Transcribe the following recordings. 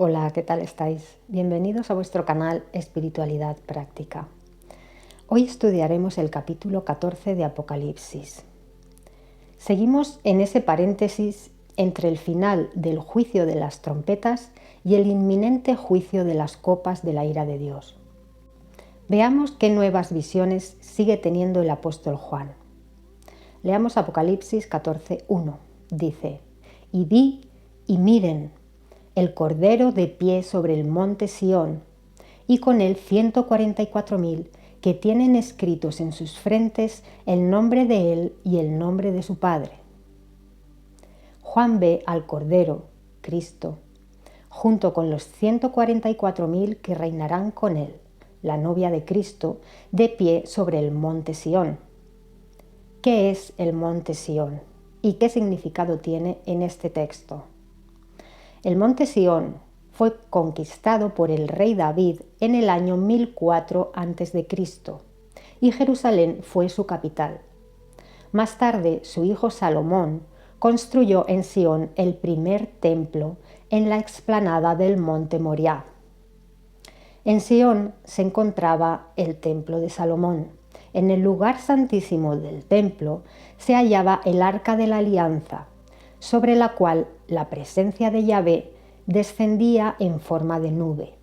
Hola, ¿qué tal estáis? Bienvenidos a vuestro canal Espiritualidad Práctica. Hoy estudiaremos el capítulo 14 de Apocalipsis. Seguimos en ese paréntesis entre el final del juicio de las trompetas y el inminente juicio de las copas de la ira de Dios. Veamos qué nuevas visiones sigue teniendo el apóstol Juan. Leamos Apocalipsis 14:1. Dice: Y vi y miren, el Cordero de pie sobre el monte Sión, y con él 144,000 que tienen escritos en sus frentes el nombre de él y el nombre de su Padre. Juan ve al Cordero, Cristo, junto con los 144,000 que reinarán con él, la novia de Cristo, de pie sobre el monte Sión. ¿Qué es el monte Sión y qué significado tiene en este texto? El monte Sión fue conquistado por el rey David en el año 1004 a.C. y Jerusalén fue su capital. Más tarde, su hijo Salomón construyó en Sión el primer templo en la explanada del monte Moriah. En Sión se encontraba el templo de Salomón. En el lugar santísimo del templo se hallaba el arca de la alianza, sobre la cual la presencia de Yahvé descendía en forma de nube.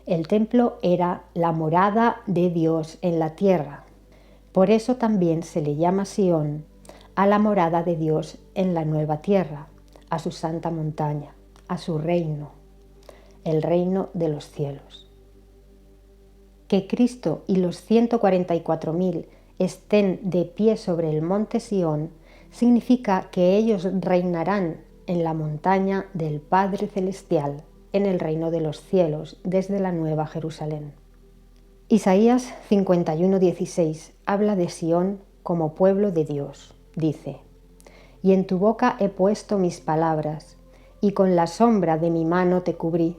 El templo era la morada de Dios en la tierra. Por eso también se le llama Sión a la morada de Dios en la nueva tierra, a su santa montaña, a su reino, el reino de los cielos. Que Cristo y los 144,000 estén de pie sobre el monte Sión significa que ellos reinarán en la montaña del Padre Celestial, en el reino de los cielos, desde la Nueva Jerusalén. Isaías 51:16 habla de Sión como pueblo de Dios. Dice: Y en tu boca he puesto mis palabras, y con la sombra de mi mano te cubrí,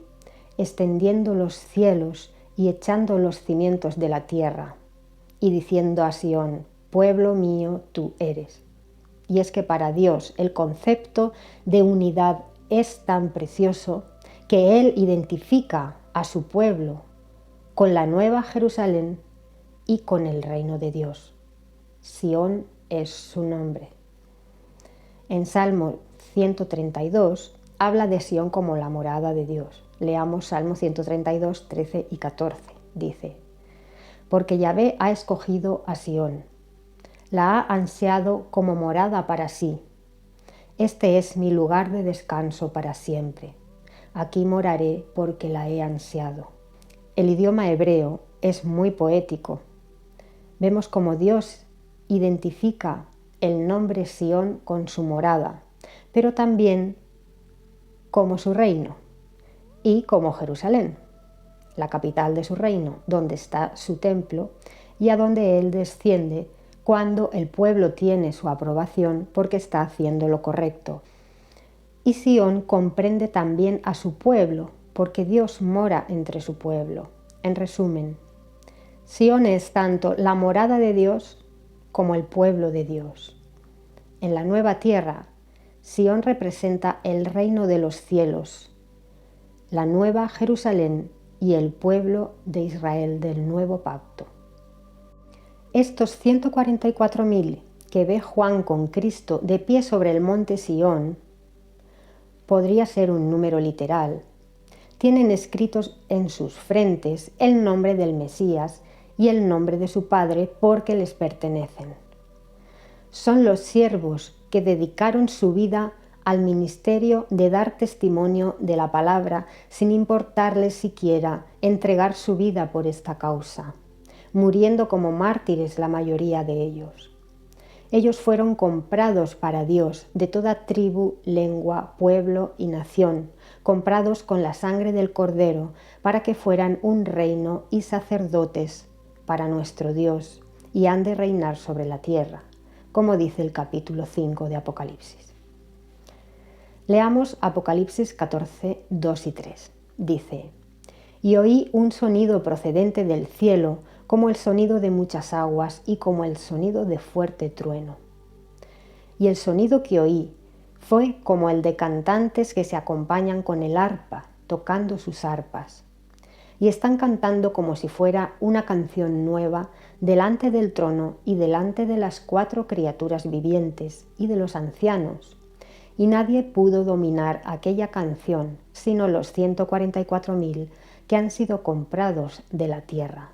extendiendo los cielos y echando los cimientos de la tierra, y diciendo a Sión: pueblo mío tú eres. Y es que para Dios el concepto de unidad es tan precioso que Él identifica a su pueblo con la Nueva Jerusalén y con el reino de Dios. Sión es su nombre. En Salmo 132 habla de Sión como la morada de Dios. Leamos Salmo 132, 13 y 14. Dice: Porque Yahvé ha escogido a Sión, la ha ansiado como morada para sí. Este es mi lugar de descanso para siempre. Aquí moraré porque la he ansiado. El idioma hebreo es muy poético. Vemos cómo Dios identifica el nombre Sión con su morada, pero también como su reino y como Jerusalén, la capital de su reino, donde está su templo y a donde Él desciende cuando el pueblo tiene su aprobación porque está haciendo lo correcto. Y Sión comprende también a su pueblo, porque Dios mora entre su pueblo. En resumen, Sión es tanto la morada de Dios como el pueblo de Dios. En la nueva tierra, Sión representa el reino de los cielos, la nueva Jerusalén y el pueblo de Israel del nuevo pacto. Estos 144,000 que ve Juan con Cristo de pie sobre el monte Sión, podría ser un número literal, tienen escritos en sus frentes el nombre del Mesías y el nombre de su Padre porque les pertenecen. Son los siervos que dedicaron su vida al ministerio de dar testimonio de la palabra sin importarles siquiera entregar su vida por esta causa, muriendo como mártires la mayoría de ellos. Ellos fueron comprados para Dios de toda tribu, lengua, pueblo y nación, comprados con la sangre del Cordero para que fueran un reino y sacerdotes para nuestro Dios y han de reinar sobre la tierra, como dice el capítulo 5 de Apocalipsis. Leamos Apocalipsis 14, 2 y 3. Dice: Y oí un sonido procedente del cielo, como el sonido de muchas aguas y como el sonido de fuerte trueno. Y el sonido que oí fue como el de cantantes que se acompañan con el arpa, tocando sus arpas. Y están cantando como si fuera una canción nueva delante del trono y delante de las 4 criaturas vivientes y de los ancianos. Y nadie pudo dominar aquella canción, sino los 144.000 que han sido comprados de la tierra.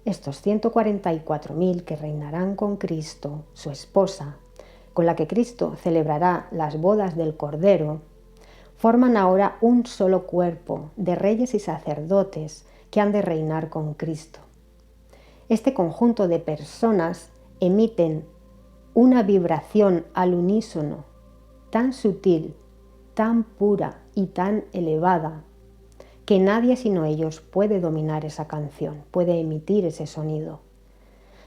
Estos 144.000 que reinarán con Cristo, su esposa, con la que Cristo celebrará las bodas del Cordero, forman ahora un solo cuerpo de reyes y sacerdotes que han de reinar con Cristo. Este conjunto de personas emiten una vibración al unísono tan sutil, tan pura y tan elevada que nadie sino ellos puede dominar esa canción, puede emitir ese sonido.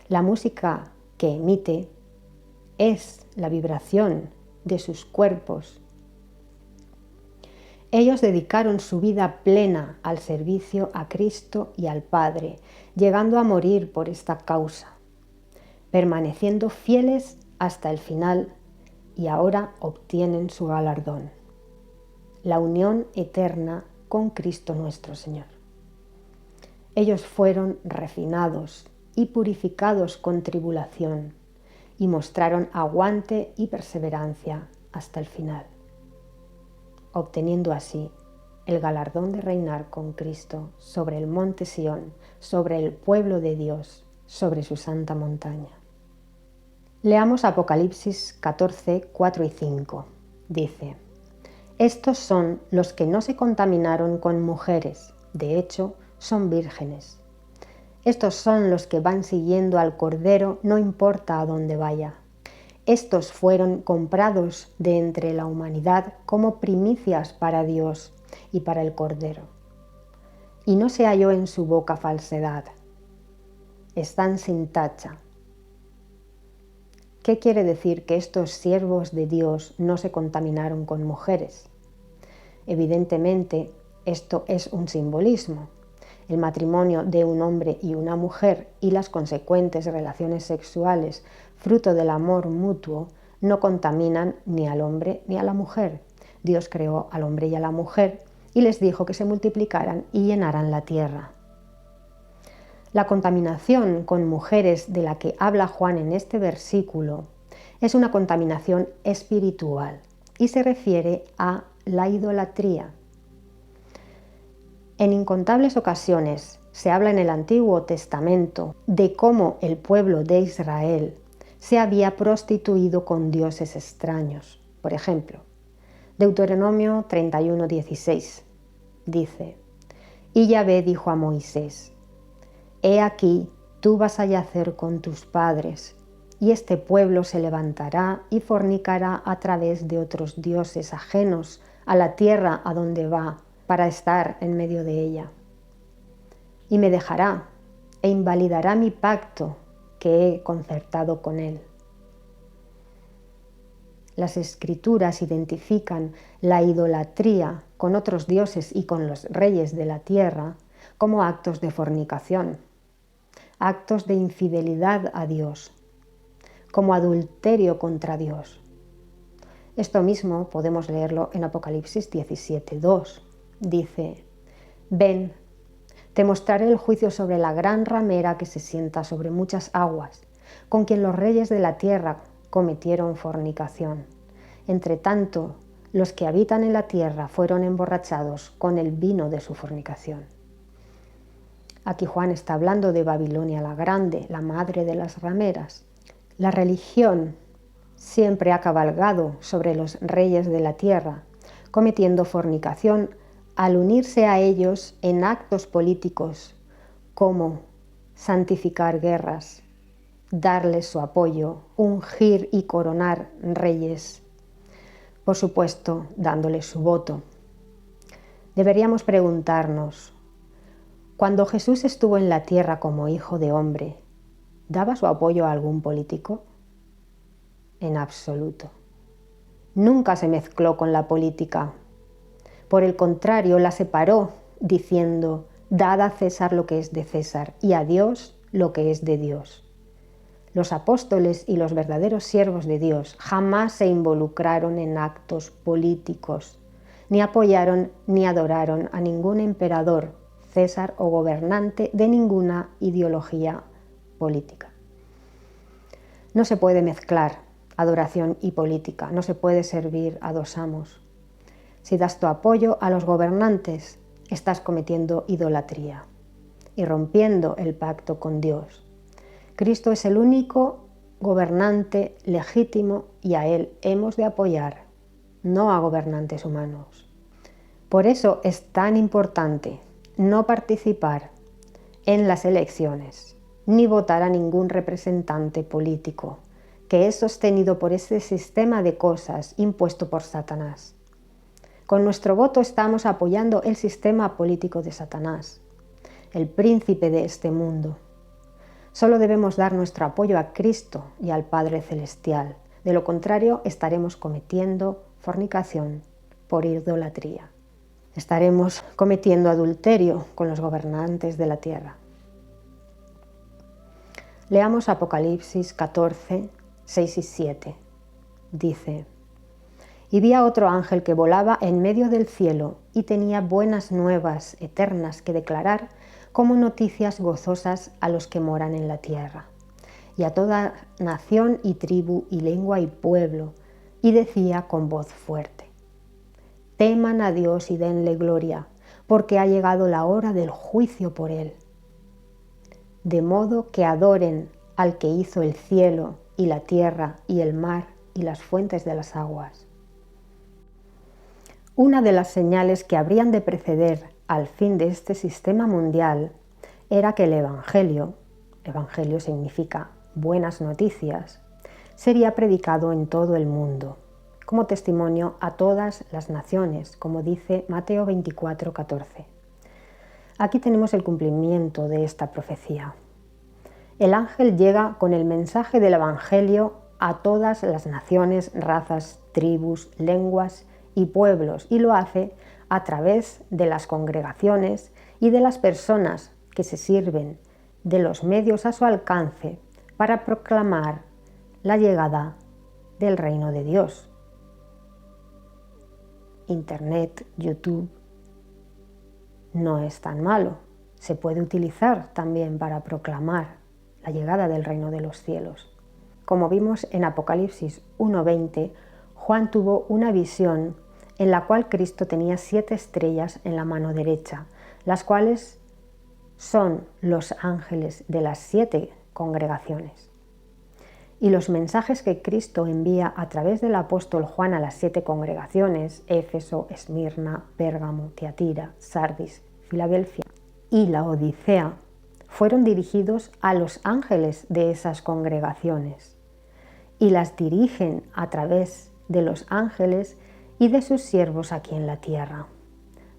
La música que emite es la vibración de sus cuerpos. Ellos dedicaron su vida plena al servicio a Cristo y al Padre, llegando a morir por esta causa, permaneciendo fieles hasta el final, y ahora obtienen su galardón, la unión eterna con Cristo nuestro Señor. Ellos fueron refinados y purificados con tribulación y mostraron aguante y perseverancia hasta el final, obteniendo así el galardón de reinar con Cristo sobre el monte Sión, sobre el pueblo de Dios, sobre su santa montaña. Leamos Apocalipsis 14, 4 y 5. Dice: estos son los que no se contaminaron con mujeres, de hecho, son vírgenes. Estos son los que van siguiendo al Cordero, no importa a dónde vaya. Estos fueron comprados de entre la humanidad como primicias para Dios y para el Cordero. Y no se halló en su boca falsedad. Están sin tacha. ¿Qué quiere decir que estos siervos de Dios no se contaminaron con mujeres? Evidentemente, esto es un simbolismo. El matrimonio de un hombre y una mujer y las consecuentes relaciones sexuales, fruto del amor mutuo, no contaminan ni al hombre ni a la mujer. Dios creó al hombre y a la mujer y les dijo que se multiplicaran y llenaran la tierra. La contaminación con mujeres de la que habla Juan en este versículo es una contaminación espiritual y se refiere a la idolatría. En incontables ocasiones se habla en el Antiguo Testamento de cómo el pueblo de Israel se había prostituido con dioses extraños. Por ejemplo, Deuteronomio 31:16 dice: y Yahvé dijo a Moisés: he aquí, tú vas a yacer con tus padres, y este pueblo se levantará y fornicará a través de otros dioses ajenos a la tierra a donde va, para estar en medio de ella. Y me dejará e invalidará mi pacto que he concertado con él. Las Escrituras identifican la idolatría con otros dioses y con los reyes de la tierra como actos de fornicación, actos de infidelidad a Dios, como adulterio contra Dios. Esto mismo podemos leerlo en Apocalipsis 17:2. Dice: ven, te mostraré el juicio sobre la gran ramera que se sienta sobre muchas aguas, con quien los reyes de la tierra cometieron fornicación. Entre tanto, los que habitan en la tierra fueron emborrachados con el vino de su fornicación. Aquí Juan está hablando de Babilonia la Grande, la madre de las rameras. La religión siempre ha cabalgado sobre los reyes de la tierra, cometiendo fornicación al unirse a ellos en actos políticos como santificar guerras, darles su apoyo, ungir y coronar reyes, por supuesto, dándoles su voto. Deberíamos preguntarnos, cuando Jesús estuvo en la tierra como hijo de hombre, ¿daba su apoyo a algún político? En absoluto. Nunca se mezcló con la política. Por el contrario, la separó, diciendo: dad a César lo que es de César y a Dios lo que es de Dios. Los apóstoles y los verdaderos siervos de Dios jamás se involucraron en actos políticos, ni apoyaron ni adoraron a ningún emperador, César o gobernante de ninguna ideología política. No se puede mezclar adoración y política, no se puede servir a dos amos. Si das tu apoyo a los gobernantes, estás cometiendo idolatría y rompiendo el pacto con Dios. Cristo es el único gobernante legítimo y a Él hemos de apoyar, no a gobernantes humanos. Por eso es tan importante no participar en las elecciones ni votar a ningún representante político que es sostenido por ese sistema de cosas impuesto por Satanás. Con nuestro voto estamos apoyando el sistema político de Satanás, el príncipe de este mundo. Solo debemos dar nuestro apoyo a Cristo y al Padre Celestial. De lo contrario, estaremos cometiendo fornicación por idolatría. Estaremos cometiendo adulterio con los gobernantes de la tierra. Leamos Apocalipsis 14, 6 y 7. Dice: y vi a otro ángel que volaba en medio del cielo y tenía buenas nuevas eternas que declarar como noticias gozosas a los que moran en la tierra, y a toda nación y tribu y lengua y pueblo, y decía con voz fuerte: teman a Dios y denle gloria, porque ha llegado la hora del juicio por él. De modo que adoren al que hizo el cielo y la tierra y el mar y las fuentes de las aguas. Una de las señales que habrían de preceder al fin de este sistema mundial era que el Evangelio significa buenas noticias, sería predicado en todo el mundo, como testimonio a todas las naciones, como dice Mateo 24, 14. Aquí tenemos el cumplimiento de esta profecía. El ángel llega con el mensaje del Evangelio a todas las naciones, razas, tribus, lenguas y pueblos, y lo hace a través de las congregaciones y de las personas que se sirven de los medios a su alcance para proclamar la llegada del reino de Dios. Internet, YouTube, no es tan malo. Se puede utilizar también para proclamar la llegada del reino de los cielos. Como vimos en Apocalipsis 1:20, Juan tuvo una visión en la cual Cristo tenía 7 estrellas en la mano derecha, las cuales son los ángeles de las 7 congregaciones. Y los mensajes que Cristo envía a través del apóstol Juan a las 7 congregaciones, Éfeso, Esmirna, Pérgamo, Tiatira, Sardis, Filadelfia y Laodicea, fueron dirigidos a los ángeles de esas congregaciones y las dirigen a través de los ángeles y de sus siervos aquí en la tierra,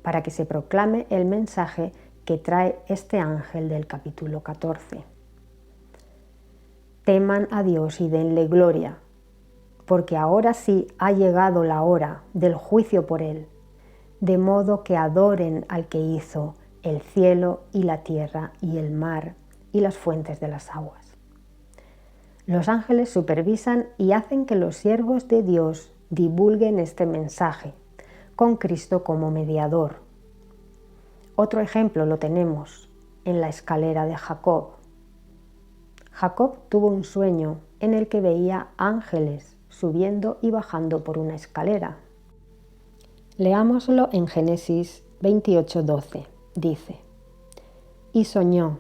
para que se proclame el mensaje que trae este ángel del capítulo 14. Teman a Dios y denle gloria, porque ahora sí ha llegado la hora del juicio por él, de modo que adoren al que hizo el cielo y la tierra y el mar y las fuentes de las aguas. Los ángeles supervisan y hacen que los siervos de Dios divulguen este mensaje, con Cristo como mediador. Otro ejemplo lo tenemos en la escalera de Jacob. Jacob tuvo un sueño en el que veía ángeles subiendo y bajando por una escalera. Leámoslo en Génesis 28:12. Dice: y soñó,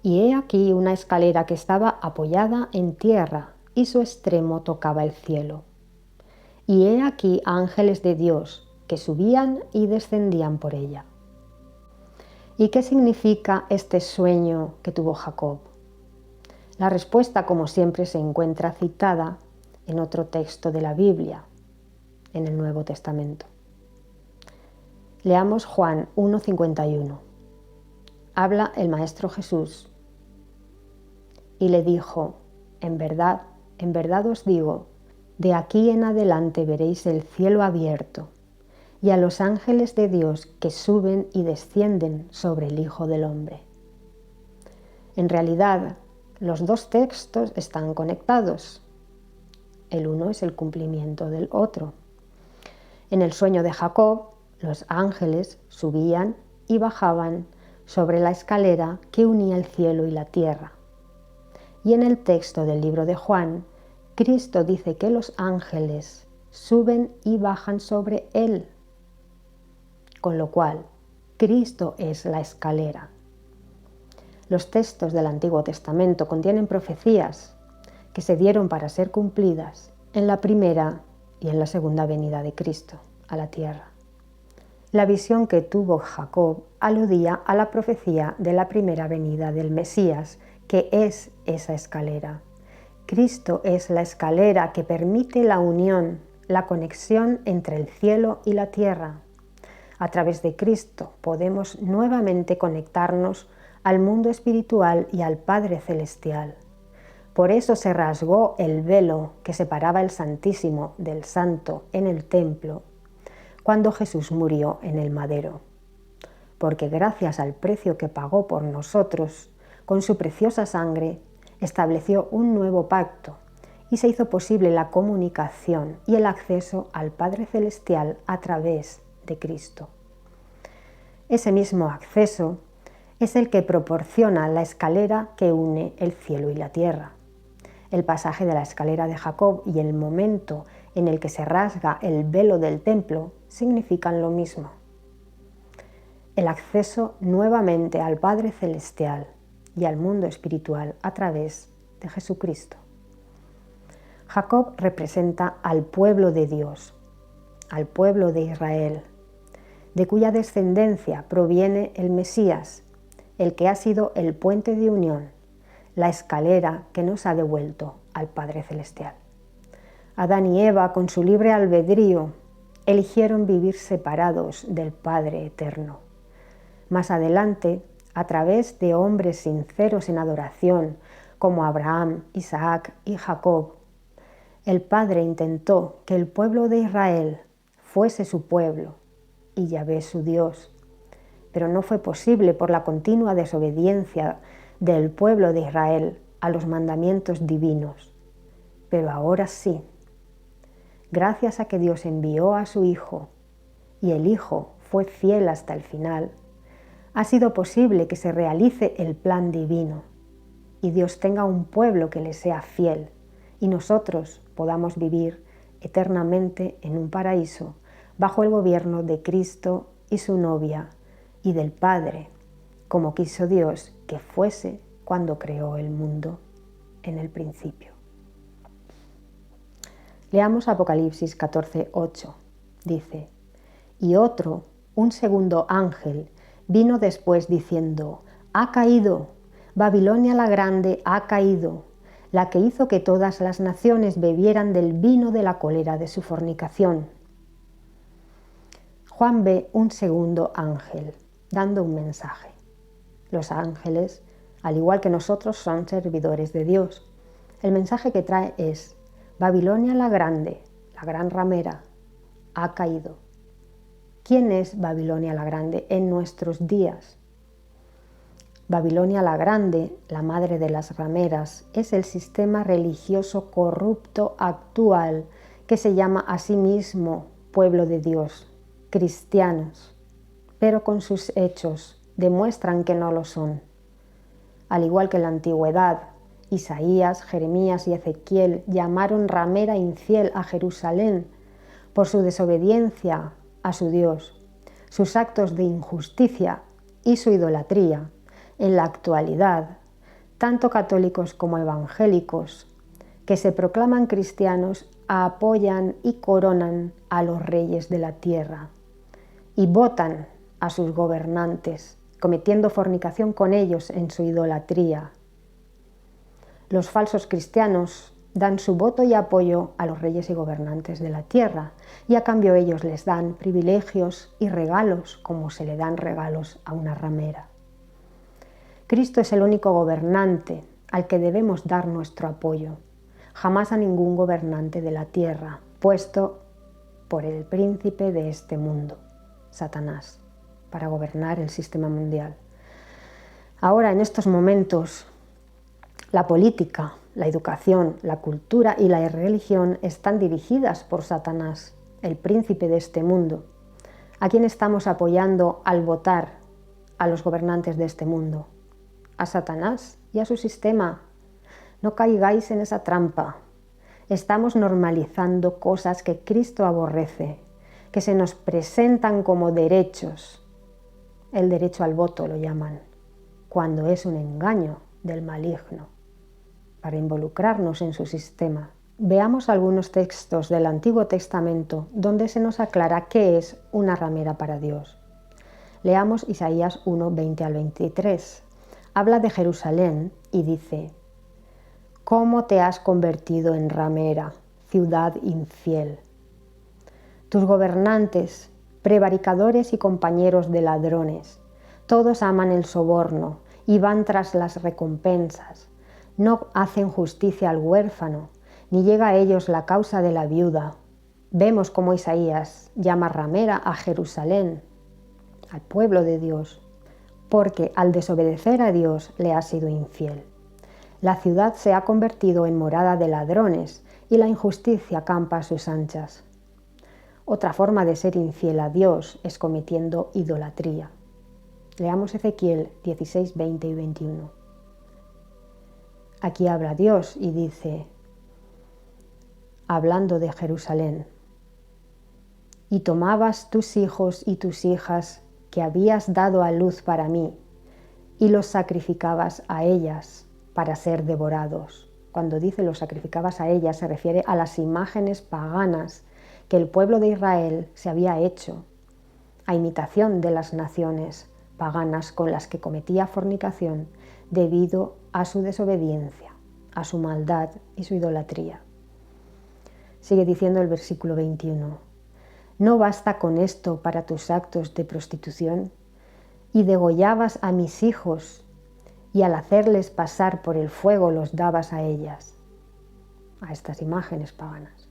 y he aquí una escalera que estaba apoyada en tierra y su extremo tocaba el cielo. Y he aquí ángeles de Dios que subían y descendían por ella. ¿Y qué significa este sueño que tuvo Jacob? La respuesta, como siempre, se encuentra citada en otro texto de la Biblia, en el Nuevo Testamento. Leamos Juan 1:51. Habla el Maestro Jesús y le dijo: en verdad os digo, de aquí en adelante veréis el cielo abierto y a los ángeles de Dios que suben y descienden sobre el Hijo del Hombre. En realidad, los dos textos están conectados. El uno es el cumplimiento del otro. En el sueño de Jacob, los ángeles subían y bajaban sobre la escalera que unía el cielo y la tierra. Y en el texto del libro de Juan, Cristo dice que los ángeles suben y bajan sobre él, con lo cual Cristo es la escalera. Los textos del Antiguo Testamento contienen profecías que se dieron para ser cumplidas en la primera y en la segunda venida de Cristo a la tierra. La visión que tuvo Jacob aludía a la profecía de la primera venida del Mesías, que es esa escalera. Cristo es la escalera que permite la unión, la conexión entre el cielo y la tierra. A través de Cristo podemos nuevamente conectarnos al mundo espiritual y al Padre Celestial. Por eso se rasgó el velo que separaba el Santísimo del Santo en el templo cuando Jesús murió en el madero. Porque gracias al precio que pagó por nosotros, con su preciosa sangre, estableció un nuevo pacto y se hizo posible la comunicación y el acceso al Padre Celestial a través de Cristo. Ese mismo acceso es el que proporciona la escalera que une el cielo y la tierra. El pasaje de la escalera de Jacob y el momento en el que se rasga el velo del templo significan lo mismo. El acceso nuevamente al Padre Celestial y al mundo espiritual a través de Jesucristo. Jacob representa al pueblo de Dios, al pueblo de Israel, de cuya descendencia proviene el Mesías, el que ha sido el puente de unión, la escalera que nos ha devuelto al Padre Celestial. Adán y Eva, con su libre albedrío, eligieron vivir separados del Padre Eterno. Más adelante, a través de hombres sinceros en adoración, como Abraham, Isaac y Jacob, el Padre intentó que el pueblo de Israel fuese su pueblo y Yahvé su Dios, pero no fue posible por la continua desobediencia del pueblo de Israel a los mandamientos divinos. Pero ahora sí, gracias a que Dios envió a su Hijo y el Hijo fue fiel hasta el final, ha sido posible que se realice el plan divino y Dios tenga un pueblo que le sea fiel y nosotros podamos vivir eternamente en un paraíso bajo el gobierno de Cristo y su novia y del Padre, como quiso Dios que fuese cuando creó el mundo en el principio. Leamos Apocalipsis 14:8. Dice: y otro, un segundo ángel, vino después diciendo: ha caído, Babilonia la grande ha caído, la que hizo que todas las naciones bebieran del vino de la cólera de su fornicación. Juan ve un segundo ángel dando un mensaje. Los ángeles, al igual que nosotros, son servidores de Dios. El mensaje que trae es: Babilonia la grande, la gran ramera, ha caído. ¿Quién es Babilonia la grande en nuestros días? Babilonia la grande, la madre de las rameras, es el sistema religioso corrupto actual que se llama a sí mismo pueblo de Dios, cristianos, pero con sus hechos demuestran que no lo son. Al igual que en la antigüedad, Isaías, Jeremías y Ezequiel llamaron ramera infiel a Jerusalén por su desobediencia a su Dios, sus actos de injusticia y su idolatría. En la actualidad, tanto católicos como evangélicos que se proclaman cristianos apoyan y coronan a los reyes de la tierra y votan a sus gobernantes, cometiendo fornicación con ellos en su idolatría. Los falsos cristianos dan su voto y apoyo a los reyes y gobernantes de la tierra, y a cambio ellos les dan privilegios y regalos como se le dan regalos a una ramera. Cristo es el único gobernante al que debemos dar nuestro apoyo, jamás a ningún gobernante de la tierra, puesto por el príncipe de este mundo, Satanás, para gobernar el sistema mundial. Ahora, en estos momentos, la política, la educación, la cultura y la religión están dirigidas por Satanás. el príncipe de este mundo. ¿A quién estamos apoyando al votar a los gobernantes de este mundo? A Satanás y a su sistema. No caigáis en esa trampa. Estamos normalizando cosas que Cristo aborrece, que se nos presentan como derechos. El derecho al voto lo llaman, cuando es un engaño del maligno, para involucrarnos en su sistema. Veamos algunos textos del Antiguo Testamento donde se nos aclara qué es una ramera para Dios. Leamos Isaías 1, 20 al 23. Habla de Jerusalén y dice: ¿Cómo te has convertido en ramera, ciudad infiel? Tus gobernantes, prevaricadores y compañeros de ladrones, todos aman el soborno y van tras las recompensas. No hacen justicia al huérfano, ni llega a ellos la causa de la viuda. Vemos cómo Isaías llama ramera a Jerusalén, al pueblo de Dios, porque al desobedecer a Dios le ha sido infiel. La ciudad se ha convertido en morada de ladrones y la injusticia campa a sus anchas. Otra forma de ser infiel a Dios es cometiendo idolatría. Leamos Ezequiel 16, 20 y 21. Aquí habla Dios y dice, hablando de Jerusalén: y tomabas tus hijos y tus hijas que habías dado a luz para mí, y los sacrificabas a ellas para ser devorados. Cuando dice los sacrificabas a ellas, se refiere a las imágenes paganas que el pueblo de Israel se había hecho, a imitación de las naciones paganas con las que cometía fornicación debido a su desobediencia, a su maldad y su idolatría. Sigue diciendo el versículo 21. ¿No basta con esto para tus actos de prostitución? Y degollabas a mis hijos, y al hacerles pasar por el fuego los dabas a ellas, a estas imágenes paganas.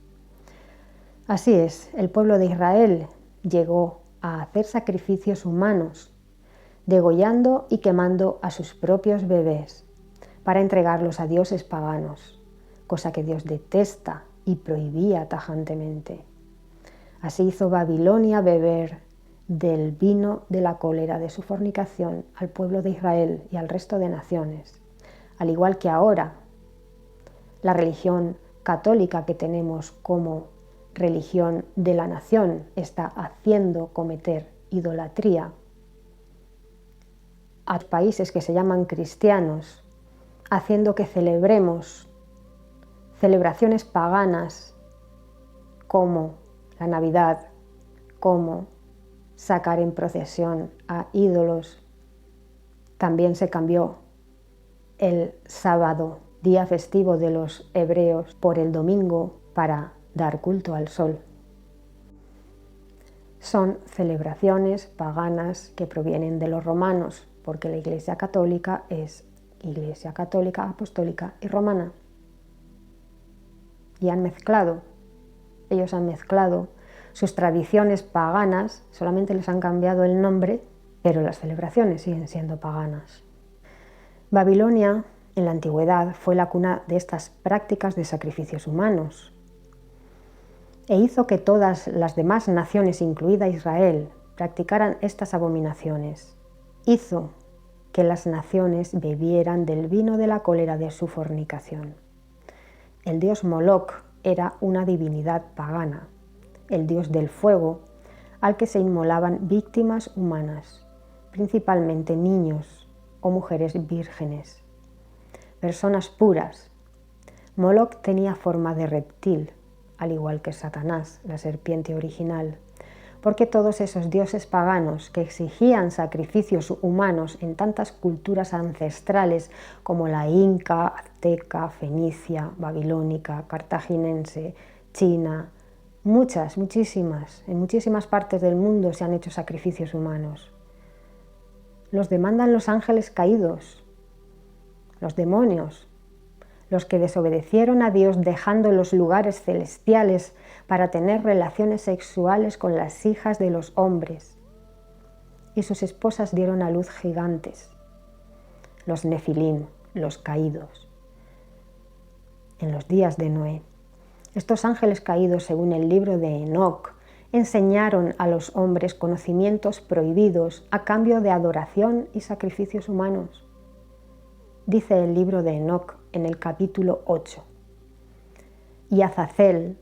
Así es, el pueblo de Israel llegó a hacer sacrificios humanos, degollando y quemando a sus propios bebés para entregarlos a dioses paganos, cosa que Dios detesta y prohibía tajantemente. Así hizo Babilonia beber del vino de la cólera de su fornicación al pueblo de Israel y al resto de naciones, al igual que ahora la religión católica que tenemos como religión de la nación está haciendo cometer idolatría a países que se llaman cristianos, haciendo que celebremos celebraciones paganas como la Navidad, como sacar en procesión a ídolos. También se cambió el sábado, día festivo de los hebreos, por el domingo para dar culto al sol. Son celebraciones paganas que provienen de los romanos, porque la Iglesia Católica es Iglesia Católica, Apostólica y Romana. Y ellos han mezclado sus tradiciones paganas, solamente les han cambiado el nombre, pero las celebraciones siguen siendo paganas. Babilonia, en la antigüedad, fue la cuna de estas prácticas de sacrificios humanos e hizo que todas las demás naciones, incluida Israel, practicaran estas abominaciones. Hizo que las naciones bebieran del vino de la cólera de su fornicación. El dios Moloc era una divinidad pagana, el dios del fuego, al que se inmolaban víctimas humanas, principalmente niños o mujeres vírgenes, personas puras. Moloc tenía forma de reptil, al igual que Satanás, la serpiente original, porque todos esos dioses paganos que exigían sacrificios humanos en tantas culturas ancestrales como la inca, azteca, fenicia, babilónica, cartaginense, china, muchísimas, en muchísimas partes del mundo se han hecho sacrificios humanos. Los demandan los ángeles caídos, los demonios, los que desobedecieron a Dios dejando los lugares celestiales para tener relaciones sexuales con las hijas de los hombres. Y sus esposas dieron a luz gigantes, los Nefilim, los caídos. En los días de Noé, estos ángeles caídos, según el libro de Enoc, enseñaron a los hombres conocimientos prohibidos a cambio de adoración y sacrificios humanos. Dice el libro de Enoc en el capítulo 8. Y Azazel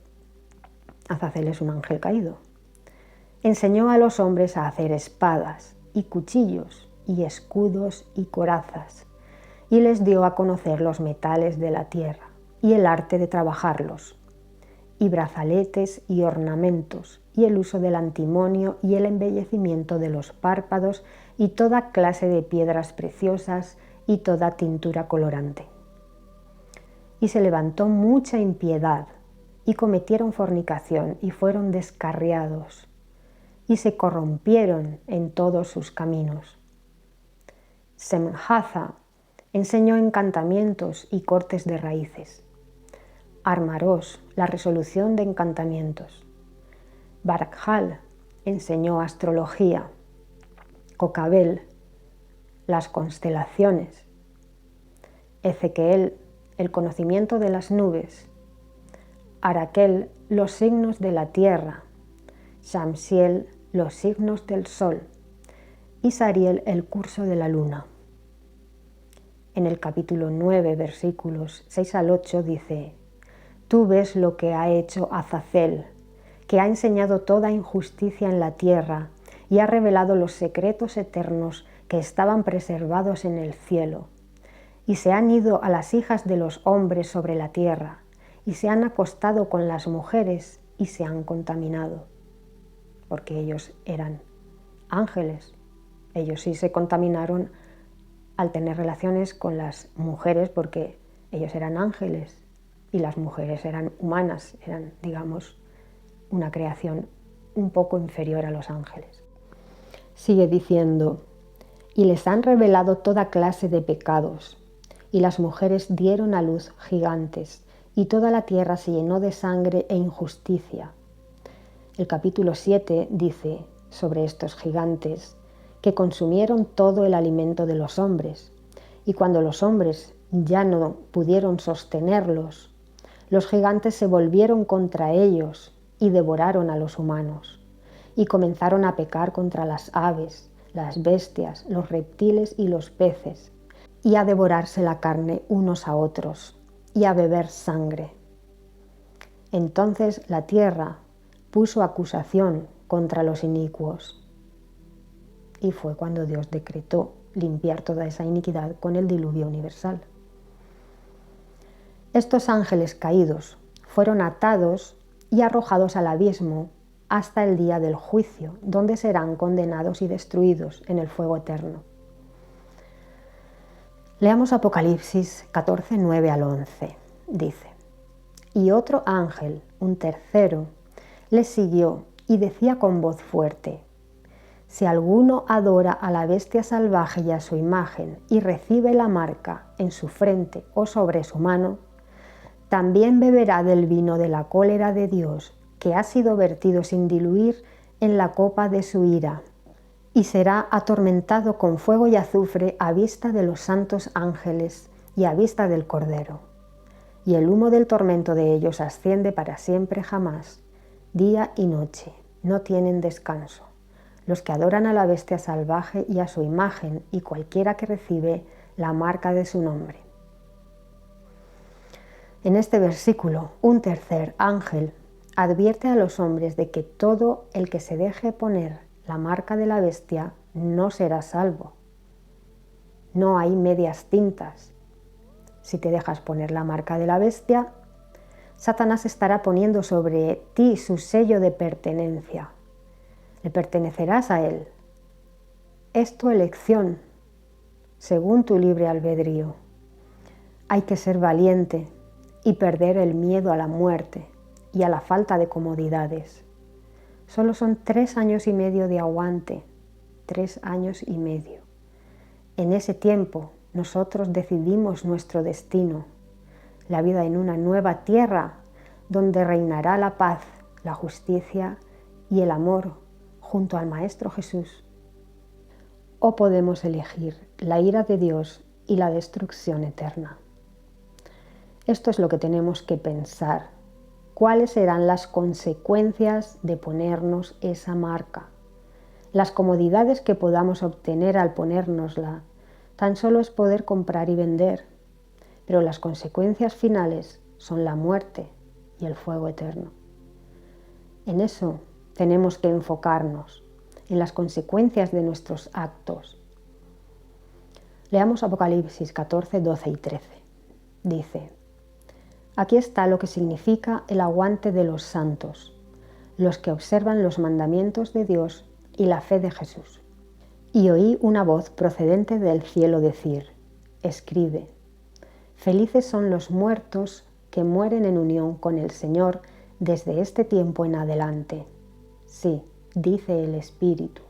es un ángel caído, enseñó a los hombres a hacer espadas y cuchillos y escudos y corazas, y les dio a conocer los metales de la tierra y el arte de trabajarlos, y brazaletes y ornamentos, y el uso del antimonio y el embellecimiento de los párpados, y toda clase de piedras preciosas y toda tintura colorante. Y se levantó mucha impiedad, y cometieron fornicación, y fueron descarriados, y se corrompieron en todos sus caminos. Semhaza enseñó encantamientos y cortes de raíces. Armaros, la resolución de encantamientos. Barkhal enseñó astrología. Cocabel, las constelaciones. Ezequiel, el conocimiento de las nubes. Araquel, los signos de la tierra. Shamsiel, los signos del sol. Y Sariel, el curso de la luna. En el capítulo 9, versículos 6 al 8 dice: Tú ves lo que ha hecho Azazel, que ha enseñado toda injusticia en la tierra y ha revelado los secretos eternos que estaban preservados en el cielo. Y se han ido a las hijas de los hombres sobre la tierra, y se han acostado con las mujeres y se han contaminado, porque ellos eran ángeles. Ellos sí se contaminaron al tener relaciones con las mujeres porque ellos eran ángeles y las mujeres eran humanas, eran, digamos, una creación un poco inferior a los ángeles. Sigue diciendo: y les han revelado toda clase de pecados, y las mujeres dieron a luz gigantes, y toda la tierra se llenó de sangre e injusticia. El capítulo 7 dice sobre estos gigantes que consumieron todo el alimento de los hombres, y cuando los hombres ya no pudieron sostenerlos, los gigantes se volvieron contra ellos y devoraron a los humanos, y comenzaron a pecar contra las aves, las bestias, los reptiles y los peces, y a devorarse la carne unos a otros, y a beber sangre. Entonces la tierra puso acusación contra los inicuos, y fue cuando Dios decretó limpiar toda esa iniquidad con el diluvio universal. Estos ángeles caídos fueron atados y arrojados al abismo hasta el día del juicio, donde serán condenados y destruidos en el fuego eterno. Leamos Apocalipsis 14, 9 al 11. Dice: Y otro ángel, un tercero, les siguió y decía con voz fuerte: Si alguno adora a la bestia salvaje y a su imagen y recibe la marca en su frente o sobre su mano, también beberá del vino de la cólera de Dios, que ha sido vertido sin diluir en la copa de su ira, y será atormentado con fuego y azufre a vista de los santos ángeles y a vista del Cordero. Y el humo del tormento de ellos asciende para siempre jamás. Día y noche no tienen descanso, los que adoran a la bestia salvaje y a su imagen, y cualquiera que recibe la marca de su nombre. En este versículo, un tercer ángel advierte a los hombres de que todo el que se deje poner la marca de la bestia no será salvo. No hay medias tintas. Si te dejas poner la marca de la bestia, Satanás estará poniendo sobre ti su sello de pertenencia. Le pertenecerás a él. Es tu elección, según tu libre albedrío. Hay que ser valiente y perder el miedo a la muerte y a la falta de comodidades. Solo son 3 años y medio de aguante, 3 años y medio. En ese tiempo nosotros decidimos nuestro destino, la vida en una nueva tierra donde reinará la paz, la justicia y el amor junto al Maestro Jesús. O podemos elegir la ira de Dios y la destrucción eterna. Esto es lo que tenemos que pensar cuáles serán las consecuencias de ponernos esa marca. Las comodidades que podamos obtener al ponérnosla tan solo es poder comprar y vender, pero las consecuencias finales son la muerte y el fuego eterno. En eso tenemos que enfocarnos, en las consecuencias de nuestros actos. Leamos Apocalipsis 14, 12 y 13. Dice: aquí está lo que significa el aguante de los santos, los que observan los mandamientos de Dios y la fe de Jesús. Y oí una voz procedente del cielo decir: escribe, felices son los muertos que mueren en unión con el Señor desde este tiempo en adelante. Sí, dice el Espíritu,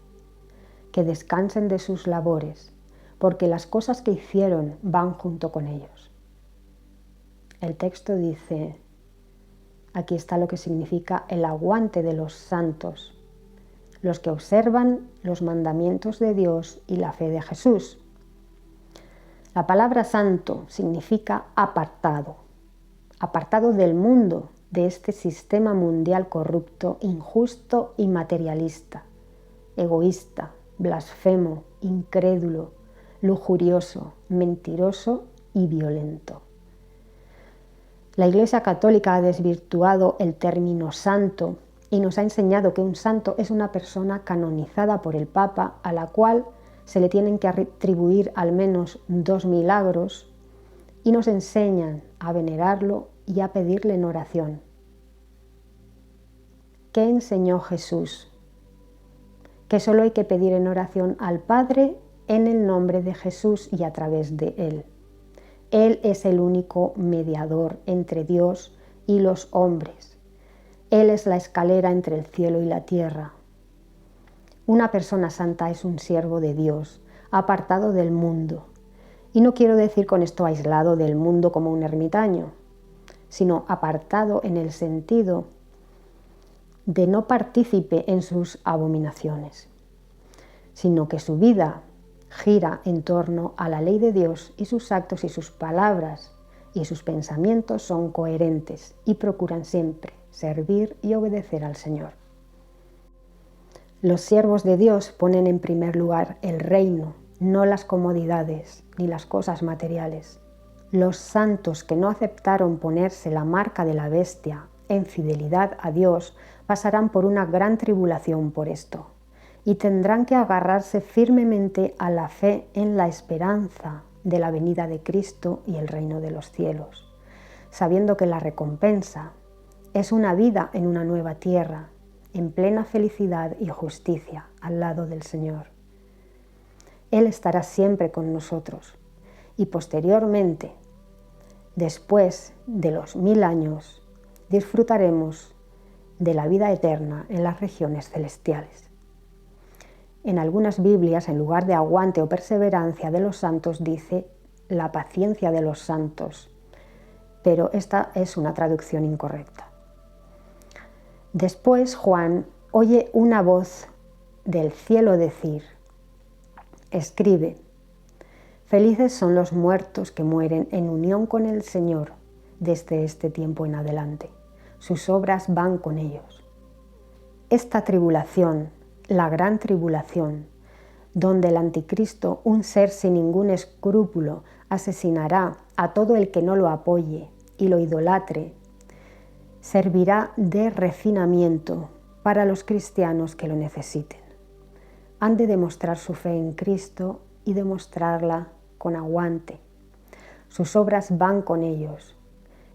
que descansen de sus labores, porque las cosas que hicieron van junto con ellos. El texto dice: aquí está lo que significa el aguante de los santos, los que observan los mandamientos de Dios y la fe de Jesús. La palabra santo significa apartado, apartado del mundo, de este sistema mundial corrupto, injusto y materialista, egoísta, blasfemo, incrédulo, lujurioso, mentiroso y violento. La Iglesia Católica ha desvirtuado el término santo y nos ha enseñado que un santo es una persona canonizada por el Papa a la cual se le tienen que atribuir al menos 2 milagros, y nos enseñan a venerarlo y a pedirle en oración. ¿Qué enseñó Jesús? Que solo hay que pedir en oración al Padre en el nombre de Jesús y a través de Él. Él es el único mediador entre Dios y los hombres. Él es la escalera entre el cielo y la tierra. Una persona santa es un siervo de Dios, apartado del mundo. Y no quiero decir con esto aislado del mundo como un ermitaño, sino apartado en el sentido de no partícipe en sus abominaciones, sino que su vida gira en torno a la ley de Dios y sus actos y sus palabras y sus pensamientos son coherentes y procuran siempre servir y obedecer al Señor. Los siervos de Dios ponen en primer lugar el reino, no las comodidades ni las cosas materiales. Los santos que no aceptaron ponerse la marca de la bestia en fidelidad a Dios pasarán por una gran tribulación por esto y tendrán que agarrarse firmemente a la fe en la esperanza de la venida de Cristo y el reino de los cielos, sabiendo que la recompensa es una vida en una nueva tierra, en plena felicidad y justicia al lado del Señor. Él estará siempre con nosotros y posteriormente, después de los 1000 años, disfrutaremos de la vida eterna en las regiones celestiales. En algunas Biblias, en lugar de aguante o perseverancia de los santos, dice la paciencia de los santos, pero esta es una traducción incorrecta. Después Juan oye una voz del cielo decir: escribe, felices son los muertos que mueren en unión con el Señor desde este tiempo en adelante. Sus obras van con ellos. Esta tribulación, la gran tribulación, donde el anticristo, un ser sin ningún escrúpulo, asesinará a todo el que no lo apoye y lo idolatre, servirá de refinamiento para los cristianos que lo necesiten. Han de demostrar su fe en Cristo y demostrarla con aguante. Sus obras van con ellos.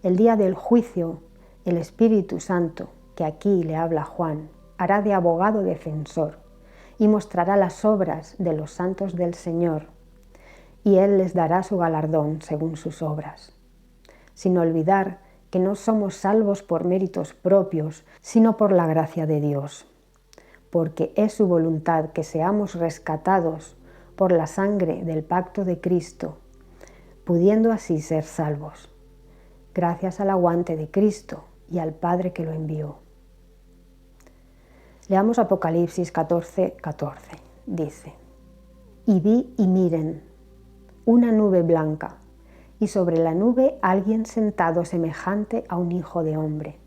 El día del juicio, el Espíritu Santo, que aquí le habla Juan, hará de abogado defensor y mostrará las obras de los santos del Señor, y Él les dará su galardón según sus obras. Sin olvidar que no somos salvos por méritos propios, sino por la gracia de Dios, porque es su voluntad que seamos rescatados por la sangre del pacto de Cristo, pudiendo así ser salvos, gracias al aguante de Cristo y al Padre que lo envió. Leamos Apocalipsis 14, 14. Dice: y vi y miren una nube blanca, y sobre la nube alguien sentado semejante a un hijo de hombre.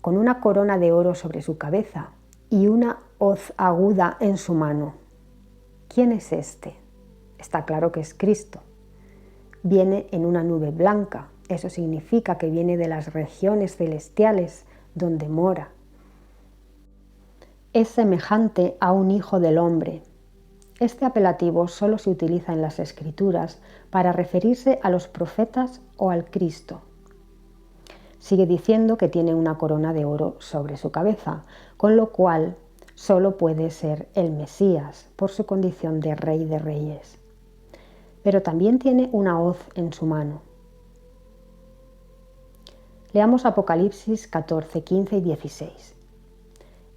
con una corona de oro sobre su cabeza y una hoz aguda en su mano. ¿Quién es este? Está claro que es Cristo. Viene en una nube blanca, eso significa que viene de las regiones celestiales donde mora. Es semejante a un hijo del hombre. Este apelativo solo se utiliza en las Escrituras para referirse a los profetas o al Cristo. Sigue diciendo que tiene una corona de oro sobre su cabeza, con lo cual solo puede ser el Mesías por su condición de Rey de Reyes. Pero también tiene una hoz en su mano. Leamos Apocalipsis 14, 15 y 16.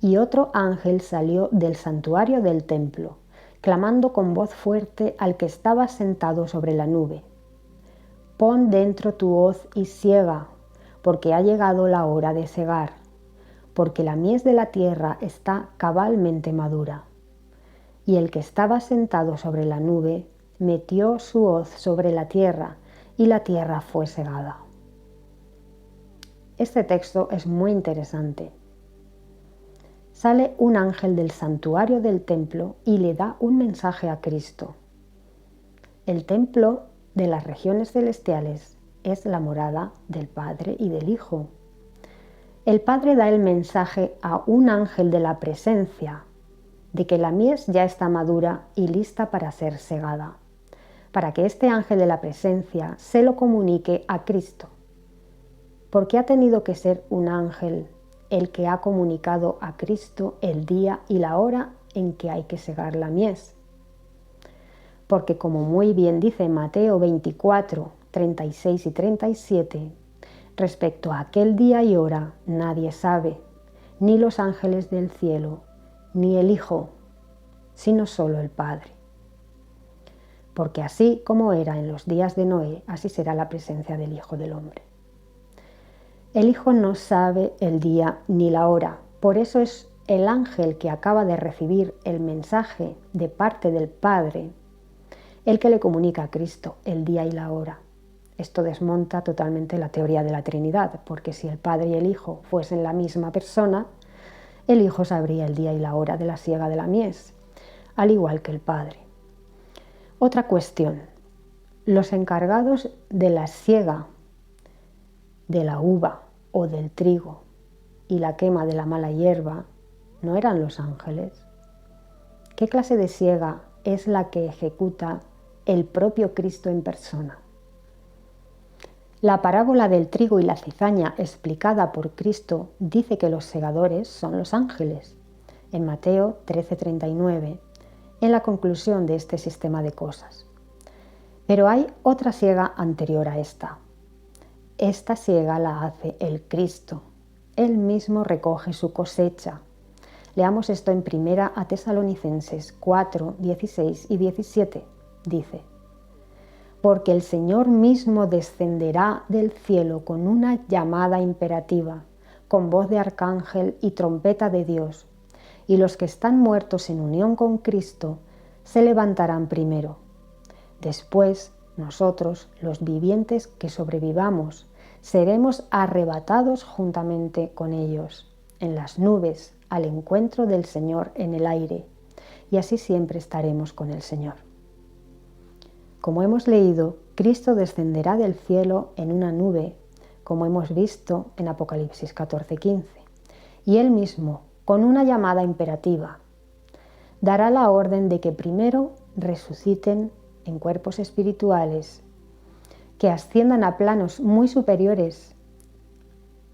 Y otro ángel salió del santuario del templo, clamando con voz fuerte al que estaba sentado sobre la nube: Pon dentro tu hoz y siega, porque ha llegado la hora de segar, porque la mies de la tierra está cabalmente madura. Y el que estaba sentado sobre la nube metió su hoz sobre la tierra, y la tierra fue segada. Este texto es muy interesante. Sale un ángel del santuario del templo y le da un mensaje a Cristo. El templo de las regiones celestiales es la morada del Padre y del Hijo. El Padre da el mensaje a un ángel de la presencia de que la mies ya está madura y lista para ser segada, para que este ángel de la presencia se lo comunique a Cristo. ¿Por qué ha tenido que ser un ángel el que ha comunicado a Cristo el día y la hora en que hay que segar la mies? Porque, como muy bien dice Mateo 24, 36 y 37, respecto a aquel día y hora nadie sabe, ni los ángeles del cielo, ni el Hijo, sino solo el Padre. Porque así como era en los días de Noé, así será la presencia del Hijo del Hombre. El Hijo no sabe el día ni la hora, por eso es el ángel que acaba de recibir el mensaje de parte del Padre el que le comunica a Cristo el día y la hora. Esto desmonta totalmente la teoría de la Trinidad, porque si el Padre y el Hijo fuesen la misma persona, el Hijo sabría el día y la hora de la siega de la mies, al igual que el Padre. Otra cuestión: los encargados de la siega de la uva o del trigo y la quema de la mala hierba, ¿no eran los ángeles? ¿Qué clase de siega es la que ejecuta el propio Cristo en persona? La parábola del trigo y la cizaña explicada por Cristo dice que los segadores son los ángeles, en Mateo 13:39, en la conclusión de este sistema de cosas. Pero hay otra siega anterior a esta. Esta siega la hace el Cristo. Él mismo recoge su cosecha. Leamos esto en 1 Tesalonicenses 4, 16 y 17. Dice: porque el Señor mismo descenderá del cielo con una llamada imperativa, con voz de arcángel y trompeta de Dios, y los que están muertos en unión con Cristo se levantarán primero. Después, nosotros, los vivientes que sobrevivamos, seremos arrebatados juntamente con ellos, en las nubes, al encuentro del Señor en el aire, y así siempre estaremos con el Señor. Como hemos leído, Cristo descenderá del cielo en una nube, como hemos visto en Apocalipsis 14:15, y Él mismo, con una llamada imperativa, dará la orden de que primero resuciten en cuerpos espirituales, que asciendan a planos muy superiores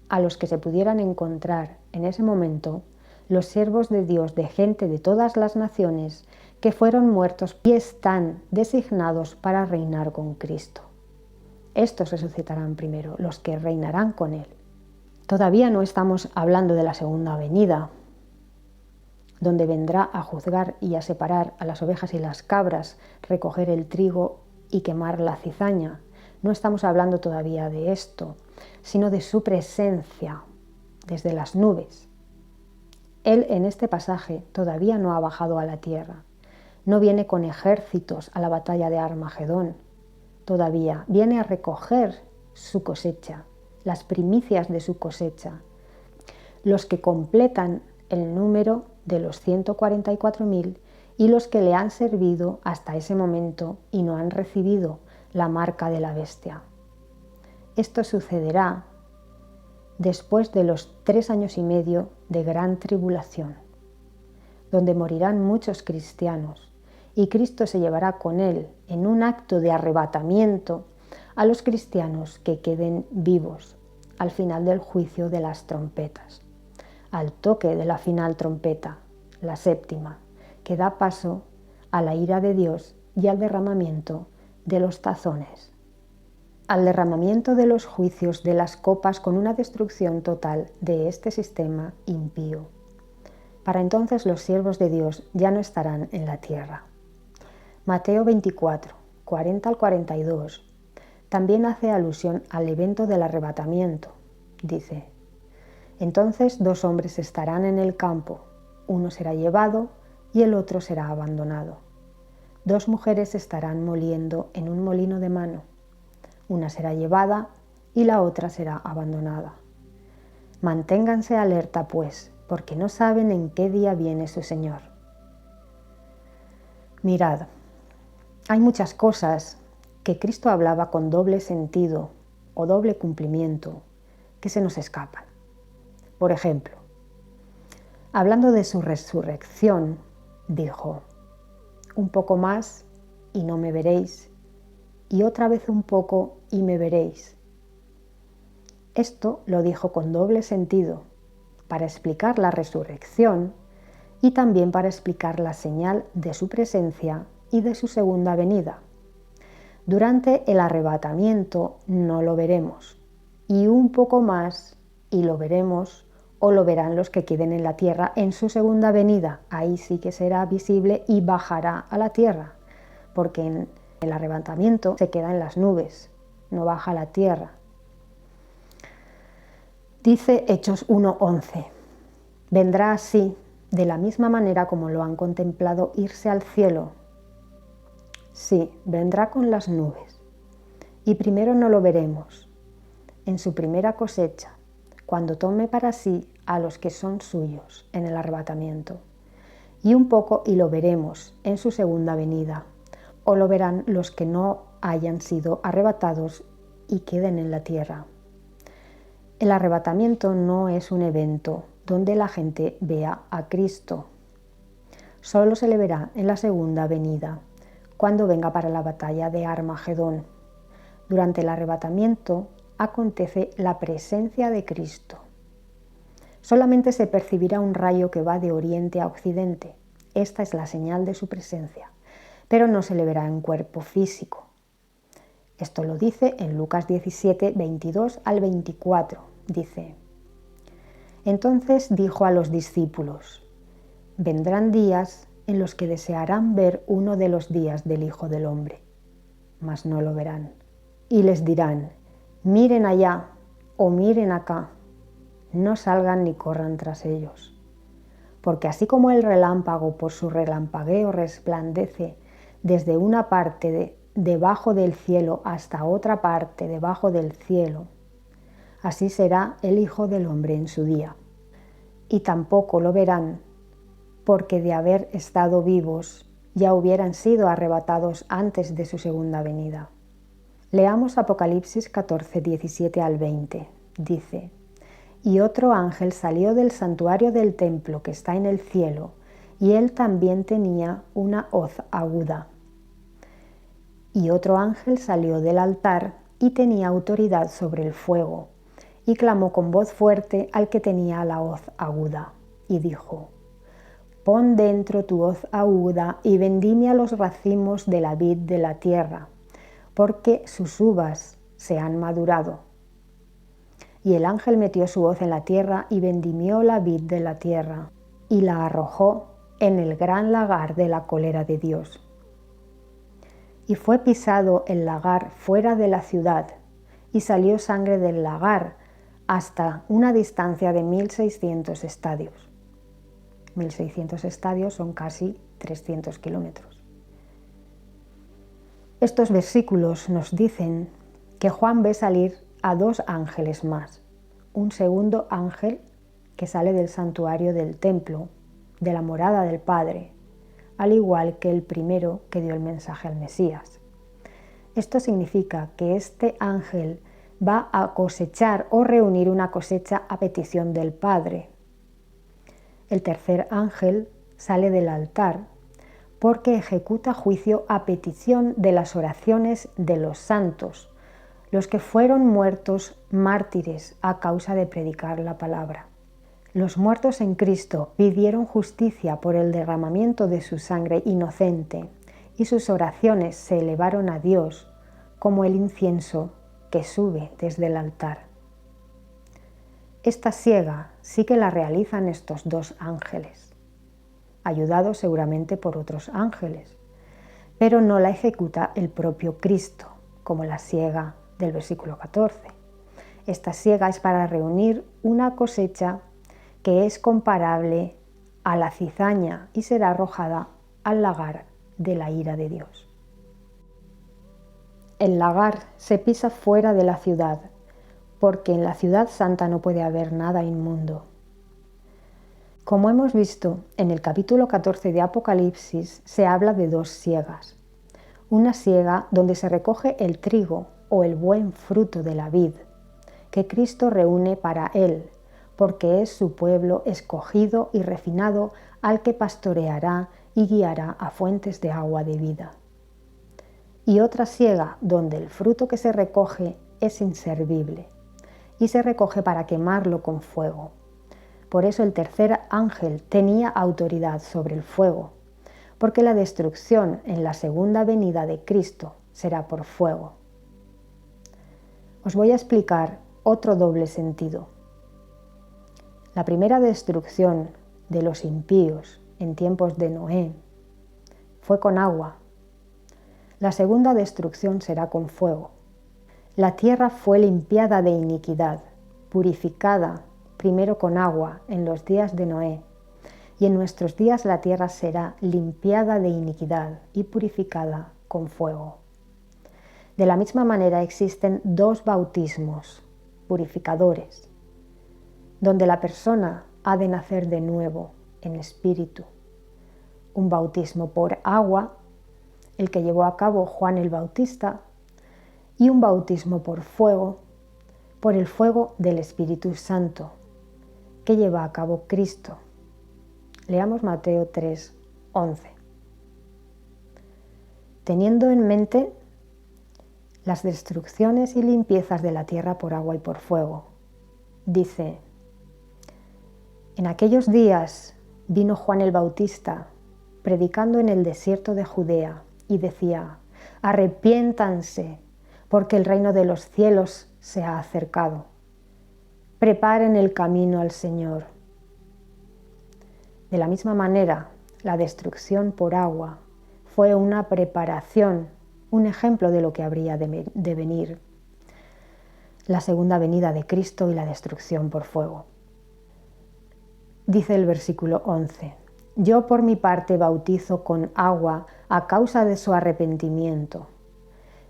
a los que se pudieran encontrar en ese momento los siervos de Dios de gente de todas las naciones que fueron muertos y están designados para reinar con Cristo. Estos resucitarán primero, los que reinarán con Él. Todavía no estamos hablando de la segunda venida, donde vendrá a juzgar y a separar a las ovejas y las cabras, recoger el trigo y quemar la cizaña. No estamos hablando todavía de esto, sino de su presencia desde las nubes. Él en este pasaje todavía no ha bajado a la tierra. No viene con ejércitos a la batalla de Armagedón. Todavía viene a recoger su cosecha, las primicias de su cosecha. los que completan el número de los 144.000 y los que le han servido hasta ese momento y no han recibido la marca de la bestia. Esto sucederá después de los 3 años y medio de gran tribulación, donde morirán muchos cristianos, y Cristo se llevará con él en un acto de arrebatamiento a los cristianos que queden vivos al final del juicio de las trompetas, al toque de la final trompeta, la séptima, que da paso a la ira de Dios y al derramamiento de los tazones, al derramamiento de los juicios de las copas con una destrucción total de este sistema impío. Para entonces los siervos de Dios ya no estarán en la tierra. Mateo 24, 40 al 42, también hace alusión al evento del arrebatamiento. Dice: entonces 2 hombres estarán en el campo, uno será llevado y el otro será abandonado. 2 mujeres estarán moliendo en un molino de mano, una será llevada y la otra será abandonada. Manténganse alerta, pues, porque no saben en qué día viene su Señor. Mirad, hay muchas cosas que Cristo hablaba con doble sentido o doble cumplimiento que se nos escapan. Por ejemplo, hablando de su resurrección, dijo: un poco más y no me veréis, y otra vez un poco y me veréis. Esto lo dijo con doble sentido, para explicar la resurrección y también para explicar la señal de su presencia y de su segunda venida. Durante el arrebatamiento no lo veremos, y un poco más y lo veremos, o lo verán los que queden en la tierra en su segunda venida. Ahí sí que será visible y bajará a la tierra, porque en el arrebatamiento se queda en las nubes, no baja a la tierra. Dice Hechos 1:11: vendrá así, de la misma manera como lo han contemplado irse al cielo. Sí, vendrá con las nubes. Y primero no lo veremos, en su primera cosecha, cuando tome para sí a los que son suyos en el arrebatamiento. Y un poco y lo veremos en su segunda venida, o lo verán los que no hayan sido arrebatados y queden en la tierra. El arrebatamiento no es un evento donde la gente vea a Cristo. Solo se le verá en la segunda venida, cuando venga para la batalla de Armagedón. Durante el arrebatamiento acontece la presencia de Cristo. Solamente se percibirá un rayo que va de oriente a occidente. Esta es la señal de su presencia, pero no se le verá en cuerpo físico. Esto lo dice en Lucas 17, 22 al 24. Dice: entonces dijo a los discípulos: vendrán días en los que desearán ver uno de los días del Hijo del Hombre, mas no lo verán. Y les dirán: miren allá o miren acá, no salgan ni corran tras ellos. Porque así como el relámpago por su relampagueo resplandece desde una parte debajo del cielo hasta otra parte debajo del cielo, así será el Hijo del Hombre en su día. Y tampoco lo verán, porque de haber estado vivos ya hubieran sido arrebatados antes de su segunda venida. Leamos Apocalipsis 14, 17 al 20. Dice: y otro ángel salió del santuario del templo que está en el cielo, y él también tenía una hoz aguda. Y otro ángel salió del altar y tenía autoridad sobre el fuego, y clamó con voz fuerte al que tenía la hoz aguda, y dijo: pon dentro tu hoz aguda y vendimia los racimos de la vid de la tierra, porque sus uvas se han madurado. Y el ángel metió su hoz en la tierra y vendimió la vid de la tierra, y la arrojó en el gran lagar de la cólera de Dios. Y fue pisado el lagar fuera de la ciudad, y salió sangre del lagar hasta una distancia de 1600 estadios. 1600 estadios son casi 300 kilómetros. Estos versículos nos dicen que Juan ve salir a 2 ángeles más, un segundo ángel que sale del santuario del templo, de la morada del Padre, al igual que el primero que dio el mensaje al Mesías. Esto significa que este ángel va a cosechar o reunir una cosecha a petición del Padre. El tercer ángel sale del altar porque ejecuta juicio a petición de las oraciones de los santos, los que fueron muertos mártires a causa de predicar la palabra. Los muertos en Cristo pidieron justicia por el derramamiento de su sangre inocente y sus oraciones se elevaron a Dios como el incienso que sube desde el altar. Esta siega sí que la realizan estos dos ángeles, ayudados seguramente por otros ángeles, pero no la ejecuta el propio Cristo, como la siega del versículo 14. Esta siega es para reunir una cosecha que es comparable a la cizaña y será arrojada al lagar de la ira de Dios. El lagar se pisa fuera de la ciudad, porque en la ciudad santa no puede haber nada inmundo. Como hemos visto, en el capítulo 14 de Apocalipsis se habla de dos siegas. Una siega donde se recoge el trigo o el buen fruto de la vid, que Cristo reúne para él, porque es su pueblo escogido y refinado al que pastoreará y guiará a fuentes de agua de vida. Y otra siega donde el fruto que se recoge es inservible y se recoge para quemarlo con fuego. Por eso el tercer ángel tenía autoridad sobre el fuego, porque la destrucción en la segunda venida de Cristo será por fuego. Os voy a explicar otro doble sentido. La primera destrucción de los impíos en tiempos de Noé fue con agua. La segunda destrucción será con fuego. La tierra fue limpiada de iniquidad, purificada primero con agua en los días de Noé, y en nuestros días la tierra será limpiada de iniquidad y purificada con fuego. De la misma manera existen dos bautismos purificadores, donde la persona ha de nacer de nuevo en espíritu. Un bautismo por agua, el que llevó a cabo Juan el Bautista, y un bautismo por fuego, por el fuego del Espíritu Santo, que lleva a cabo Cristo. Leamos Mateo 3:11. Teniendo en mente las destrucciones y limpiezas de la tierra por agua y por fuego, dice: en aquellos días vino Juan el Bautista, predicando en el desierto de Judea, y decía: arrepiéntanse, porque el reino de los cielos se ha acercado. Preparen el camino al Señor. De la misma manera, la destrucción por agua fue una preparación, un ejemplo de lo que habría de venir, la segunda venida de Cristo y la destrucción por fuego. Dice el versículo 11: yo por mi parte bautizo con agua a causa de su arrepentimiento,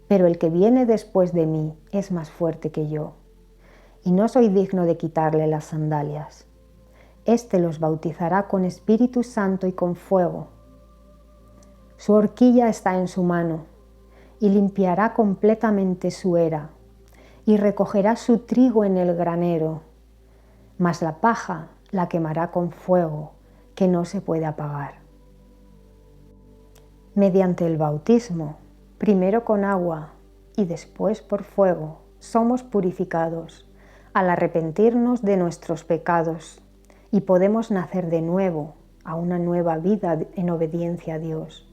pero el que viene después de mí es más fuerte que yo, y no soy digno de quitarle las sandalias. Éste los bautizará con Espíritu Santo y con fuego. Su horquilla está en su mano, y limpiará completamente su era, y recogerá su trigo en el granero, mas la paja la quemará con fuego, que no se puede apagar. Mediante el bautismo, primero con agua y después por fuego, somos purificados al arrepentirnos de nuestros pecados y podemos nacer de nuevo a una nueva vida en obediencia a Dios.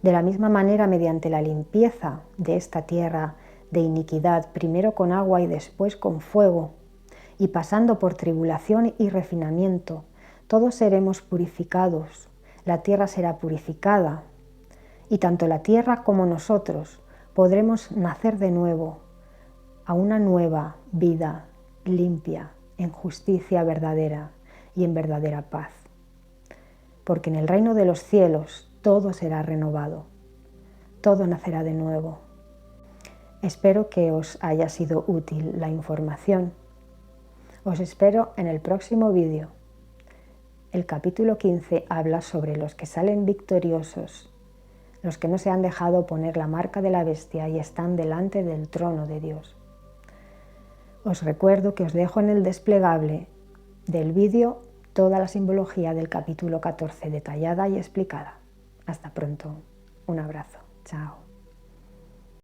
De la misma manera, mediante la limpieza de esta tierra de iniquidad, primero con agua y después con fuego, y pasando por tribulación y refinamiento, todos seremos purificados, la tierra será purificada, y tanto la tierra como nosotros podremos nacer de nuevo a una nueva vida limpia, en justicia verdadera y en verdadera paz. Porque en el reino de los cielos todo será renovado, todo nacerá de nuevo. Espero que os haya sido útil la información. Os espero en el próximo vídeo. El capítulo 15 habla sobre los que salen victoriosos, los que no se han dejado poner la marca de la bestia y están delante del trono de Dios. Os recuerdo que os dejo en el desplegable del vídeo toda la simbología del capítulo 14 detallada y explicada. Hasta pronto. Un abrazo. Chao.